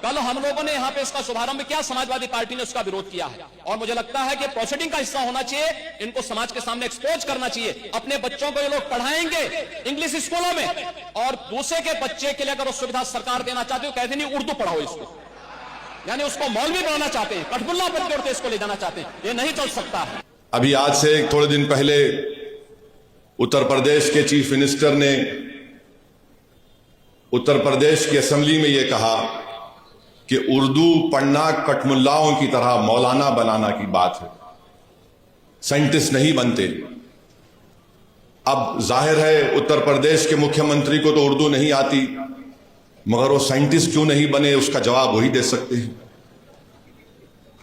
कल हम लोगों ने यहाँ पे इसका शुभारंभ किया, समाजवादी पार्टी ने उसका विरोध किया है और मुझे लगता है कि प्रोसीडिंग का हिस्सा होना चाहिए, इनको समाज के सामने एक्सपोज करना चाहिए। अपने बच्चों को ये लोग पढ़ाएंगे इंग्लिश स्कूलों में और दूसरे के बच्चे के लिए अगर वो सुविधा सरकार देना चाहती है, कहते नहीं उर्दू पढ़ाओ इसको, यानी उसको मौलवी बनाना चाहते हैं, कठपुल्ला पद के इसको ले जाना चाहते हैं। ये नहीं चल सकता है। अभी आज से थोड़े दिन पहले उत्तर प्रदेश के चीफ मिनिस्टर ने उत्तर प्रदेश की असेंबली में यह कहा कि उर्दू पढ़ना कठमुल्लाओं की तरह मौलाना बनाना की बात है, साइंटिस्ट नहीं बनते। अब जाहिर है उत्तर प्रदेश के मुख्यमंत्री को तो उर्दू नहीं आती, मगर वो साइंटिस्ट क्यों नहीं बने, उसका जवाब वही दे सकते हैं।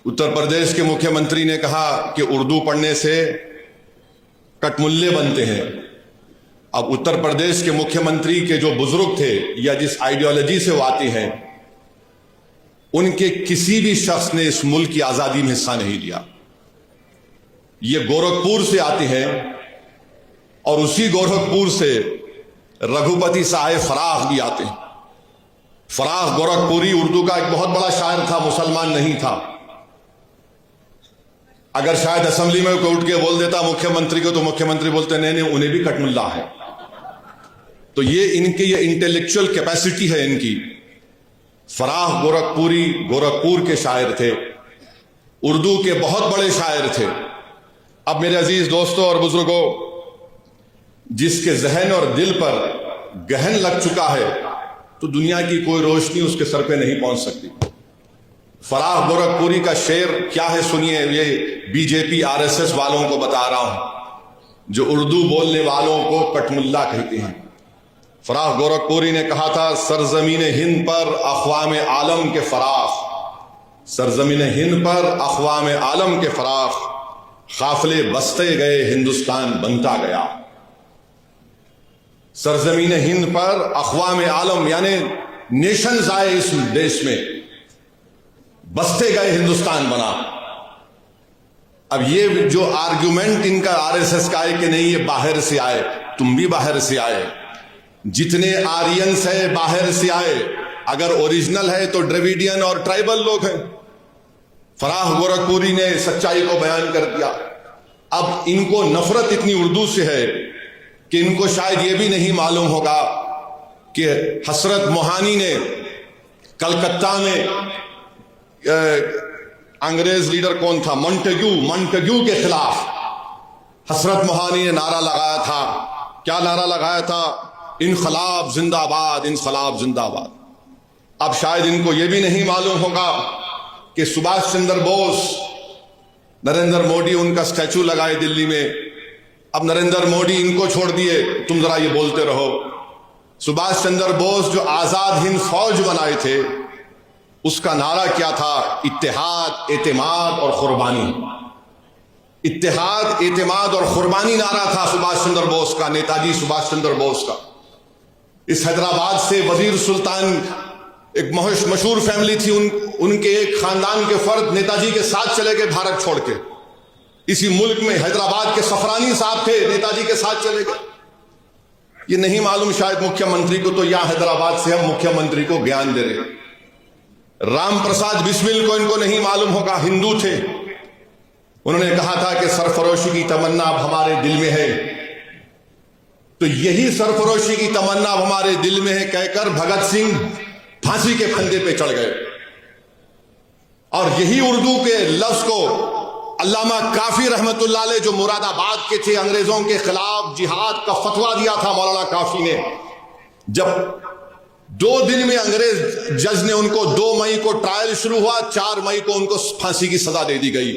उत्तर प्रदेश के मुख्यमंत्री ने कहा कि उर्दू पढ़ने से कठमुल्ले बनते हैं। अब उत्तर प्रदेश के मुख्यमंत्री के जो बुजुर्ग थे या जिस आइडियोलॉजी से वो आते हैं, उनके किसी भी शख्स ने इस मुल्क की आजादी में हिस्सा नहीं लिया। ये गोरखपुर से आते हैं और उसी गोरखपुर से रघुपति साहेब फराख भी आते हैं। फराख गोरखपुरी उर्दू का एक बहुत बड़ा शायर था, मुसलमान नहीं था। अगर शायद असेंबली में कोई उठ के बोल देता मुख्यमंत्री को, तो मुख्यमंत्री बोलते नहीं नहीं उन्हें भी कठमुल्ला है। तो ये इनकी ये इंटेलेक्चुअल कैपेसिटी है इनकी। फराह गोरखपुरी गोरखपुर के शायर थे, उर्दू के बहुत बड़े शायर थे। अब मेरे अजीज दोस्तों और बुजुर्गों, जिसके जहन और दिल पर गहन लग चुका है, तो दुनिया की कोई रोशनी उसके सर पे नहीं पहुंच सकती। फराह गोरखपुरी का शेर क्या है सुनिए, ये बीजेपी आरएसएस वालों को बता रहा हूं, जो उर्दू बोलने वालों को कठमुल्ला कहते हैं। फराह गोरखपुरी ने कहा था, सरजमीन हिंद पर अक़वाम आलम के फराख, सरजमीन हिंद पर अक़वाम आलम के फराख, काफिले बसते गए हिंदुस्तान बनता गया। सरजमीन हिंद पर अक़वाम आलम यानी नेशंस आए इस देश में, बसते गए हिंदुस्तान बना। अब ये जो आर्ग्यूमेंट इनका आरएसएस का है कि नहीं ये बाहर से आए, तुम भी बाहर से आए, जितने आर्यंस है बाहर से आए, अगर ओरिजिनल है तो द्रविडियन और ट्राइबल लोग हैं। फराह गोरखपुरी ने सच्चाई को बयान कर दिया। अब इनको नफरत इतनी उर्दू से है कि इनको शायद ये भी नहीं मालूम होगा कि हसरत मोहानी ने कलकत्ता में अंग्रेज लीडर कौन था, मॉन्टेग्यू के खिलाफ हसरत मोहानी ने नारा लगाया था। क्या नारा लगाया था? इनकलाब जिंदाबाद, इनकलाब जिंदाबाद। अब शायद इनको यह भी नहीं मालूम होगा कि सुभाष चंद्र बोस, नरेंद्र मोदी उनका स्टैचू लगाए दिल्ली में। अब नरेंद्र मोदी इनको छोड़ दिए, तुम जरा ये बोलते रहो। सुभाष चंद्र बोस जो आजाद हिंद फौज बनाए थे, उसका नारा क्या था? इत्तेहाद, एतमाद और कुर्बानी। इत्तेहाद, एतमाद और कुर्बानी नारा था सुभाष चंद्र बोस का, नेताजी सुभाष चंद्र बोस का। इस हैदराबाद से वजीर सुल्तान, एक मशहूर फैमिली थी, उनके एक खानदान के फर्द नेताजी के साथ चले गए भारत छोड़ के। इसी मुल्क में हैदराबाद के सफरानी साहब थे, नेताजी के साथ चले गए। ये नहीं मालूम शायद मुख्यमंत्री को, तो यहां हैदराबाद से हम मुख्यमंत्री को ज्ञान दे रहे। राम प्रसाद बिस्मिल को इनको नहीं मालूम होगा, हिंदू थे। उन्होंने कहा था कि सरफरोशी की तमन्ना अब हमारे दिल में है। तो यही सरफरोशी की तमन्ना अब हमारे दिल में है कहकर भगत सिंह फांसी के फंदे पे चढ़ गए। और यही उर्दू के लफ्ज को अल्लामा काफी रहमतुल्लाह अलैह, जो मुरादाबाद के थे, अंग्रेजों के खिलाफ जिहाद का फतवा दिया था मौलाना काफी ने। जब 2 दिन में अंग्रेज जज ने उनको 2 मई को ट्रायल शुरू हुआ, 4 मई को उनको फांसी की सजा दे दी गई।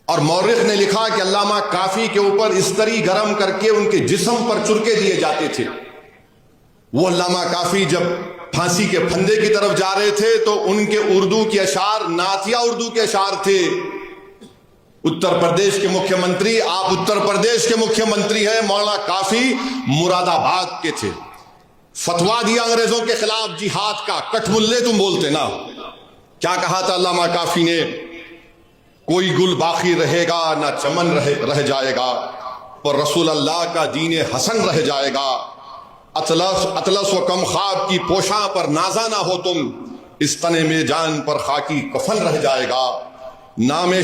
और मौरिख ने लिखा कि अल्लामा काफी के ऊपर इस्तरी गरम करके उनके जिस्म पर चुरके दिए जाते थे। वो अल्लामा काफी जब फांसी के फंदे की तरफ जा रहे थे, तो उनके उर्दू के अशार नातिया उर्दू के अशार थे। उत्तर प्रदेश के मुख्यमंत्री, आप उत्तर प्रदेश के मुख्यमंत्री हैं, मौलाना काफी मुरादाबाद के थे। फतवा दिया अंग्रेजों के खिलाफ जिहाद का, कठमुल्ले तुम बोलते ना। क्या कहा था अल्लामा काफी ने? कोई गुल बाकी रहेगा ना चमन रह जाएगा, पर रसूल अल्लाह का दीन हसन रह जाएगा। अतलस व कम ख्वाब की पोशा पर नाजा ना हो तुम, इस तने में जान पर खाकी कफन रह जाएगा। नामे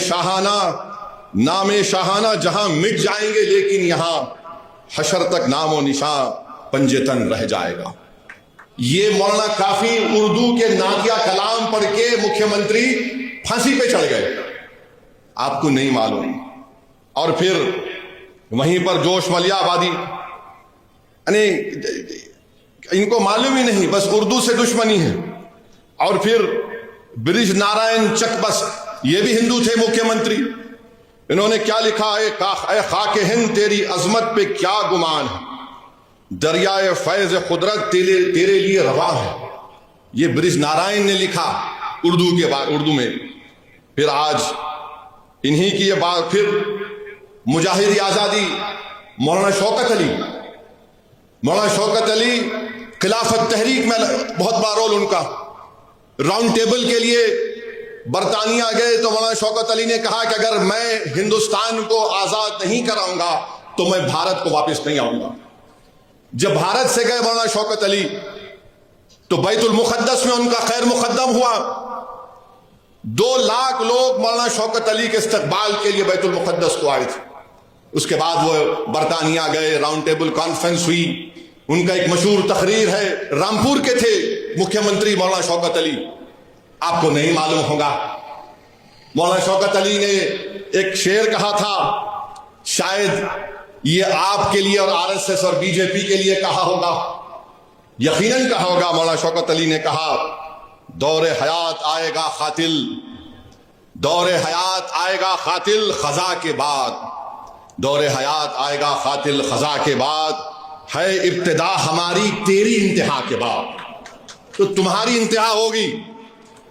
शाहाना जहां मिट जाएंगे, लेकिन यहां हशर तक नामो निशान पंजेतन रह जाएगा। ये मौलाना काफी उर्दू के नाकिया कलाम पढ़ के मुख्यमंत्री फांसी पे चढ़ गए, आपको नहीं मालूम। और फिर वहीं पर जोश मलियाबादी, यानी इनको मालूम ही नहीं, बस उर्दू से दुश्मनी है। और फिर ब्रिज नारायण चकबस, ये भी हिंदू थे मुख्यमंत्री, इन्होंने क्या लिखा है, खाके हिंद तेरी अजमत पे क्या गुमान है, दरियाए फैज कुदरत तेरे लिए रवा है। ये ब्रिज नारायण ने लिखा उर्दू में। फिर आज इन्हीं की ये बात, फिर मुजाहिद आजादी मौलाना शौकत अली खिलाफत तहरीक में बहुत बड़ा रोल उनका। राउंड टेबल के लिए बरतानिया गए तो मौलाना शौकत अली ने कहा कि अगर मैं हिंदुस्तान को आजाद नहीं कराऊंगा तो मैं भारत को वापस नहीं आऊंगा। जब भारत से गए मौलाना शौकत अली तो बैतुल मुक़द्दस में उनका खैर मुक़द्दम हुआ। 2 लाख लोग मौलाना शौकत अली के इस्तकबाल के लिए बैतुल मुक़द्दस को आए थे। उसके बाद वो बरतानिया गए, राउंड टेबल कॉन्फ्रेंस हुई। उनका एक मशहूर तकरीर है, रामपुर के थे मुख्यमंत्री मौलाना शौकत अली, आपको नहीं मालूम होगा। मौलाना शौकत अली ने एक शेर कहा था, शायद ये आपके लिए और आरएसएस और बीजेपी के लिए कहा होगा, यकीनन कहा होगा। मौलाना शौकत अली ने कहा, दौरे हयात आएगा खातिल खजा के बाद, दौरे हयात आएगा खातिल खजा के बाद, है इब्तिदा हमारी तेरी इंतहा के बाद। तो तुम्हारी इंतहा होगी।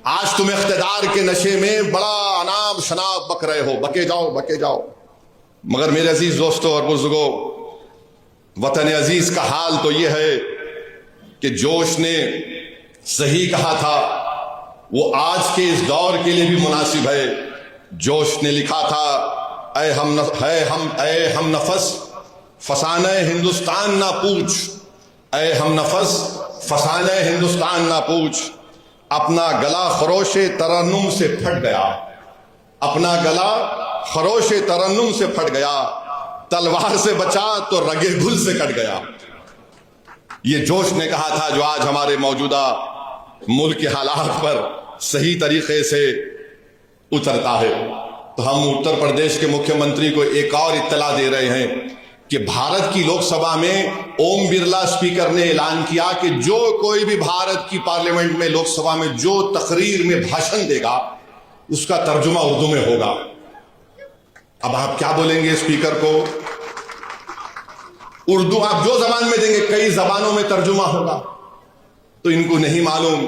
आज तुम इख्तिदार के नशे में बड़ा अनाब शनाब बक रहे हो, बके जाओ। मगर मेरे अजीज दोस्तों और बुजुर्गों, वतन अजीज का हाल तो यह है कि जोश ने सही कहा था, वो आज के इस दौर के लिए भी मुनासिब है। जोश ने लिखा था, ऐ हम नफस फसाने हिंदुस्तान ना पूछ, ऐ हम नफस फसाने हिंदुस्तान ना पूछ, अपना गला खरोशे तरन्नुम से फट गया, अपना गला खरोशे तरन्नुम से फट गया, तलवार से बचा तो रगे गुल से कट गया। ये जोश ने कहा था, जो आज हमारे मौजूदा मुल्क के हालात पर सही तरीके से उतरता है। तो हम उत्तर प्रदेश के मुख्यमंत्री को एक और इत्तला दे रहे हैं कि भारत की लोकसभा में ओम बिरला स्पीकर ने ऐलान किया कि जो कोई भी भारत की पार्लियामेंट में, लोकसभा में जो तकरीर में भाषण देगा उसका तर्जुमा उर्दू में होगा। अब आप क्या बोलेंगे स्पीकर को? उर्दू आप जो जबान में देंगे, कई जबानों में तर्जुमा होगा। तो इनको नहीं मालूम,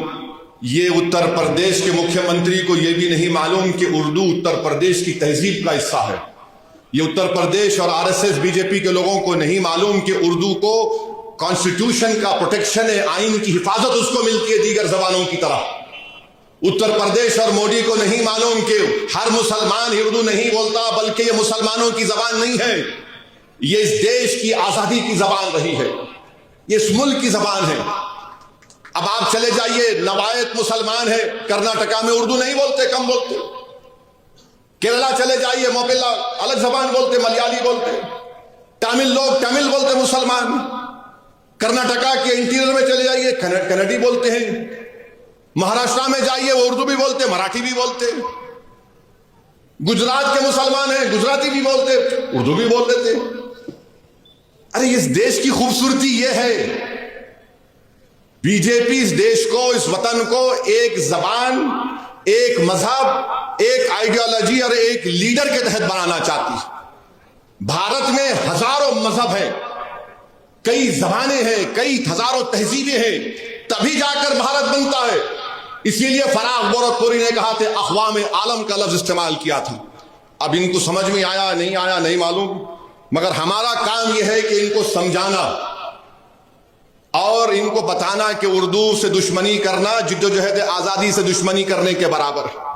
ये उत्तर प्रदेश के मुख्यमंत्री को यह भी नहीं मालूम कि उर्दू उत्तर प्रदेश की तहजीब का हिस्सा है। ये उत्तर प्रदेश और आरएसएस बीजेपी के लोगों को नहीं मालूम कि उर्दू को कॉन्स्टिट्यूशन का प्रोटेक्शन है, आइन की हिफाजत उसको मिलती है दीगर जबानों की तरह। उत्तर प्रदेश और मोदी को नहीं मालूम कि हर मुसलमान ही उर्दू नहीं बोलता, बल्कि ये मुसलमानों की जबान नहीं है, ये इस देश की आजादी की जबान रही है, ये इस मुल्क की जबान है। अब आप चले जाइए, नवायत मुसलमान है, कर्नाटका में उर्दू नहीं बोलते, कम बोलते। केरला चले जाइए, मोपिल्ला अलग जबान बोलते, मलयाली बोलते। तमिल लोग तमिल बोलते मुसलमान। कर्नाटका के इंटीरियर में चले जाइए, कन्नड़ी बोलते हैं। महाराष्ट्र में जाइए, वो उर्दू भी बोलते, मराठी भी बोलते। गुजरात के मुसलमान हैं, गुजराती भी बोलते, उर्दू भी बोल देते। अरे इस देश की खूबसूरती ये है, बीजेपी इस देश को, इस वतन को एक जबान, एक मजहब, एक आइडियोलॉजी और एक लीडर के तहत बनाना चाहती है। भारत में हजारों मजहब हैं, कई जबानें हैं, कई हजारों तहजीबें हैं, तभी जाकर भारत बनता है। इसीलिए फराह गोरखपुरी ने कहा था, अक़वाम आलम का लफ्ज इस्तेमाल किया था। अब इनको समझ में आया नहीं मालूम, मगर हमारा काम यह है कि इनको समझाना और इनको बताना कि उर्दू से दुश्मनी करना जिद्दोजहद आजादी से दुश्मनी करने के बराबर है।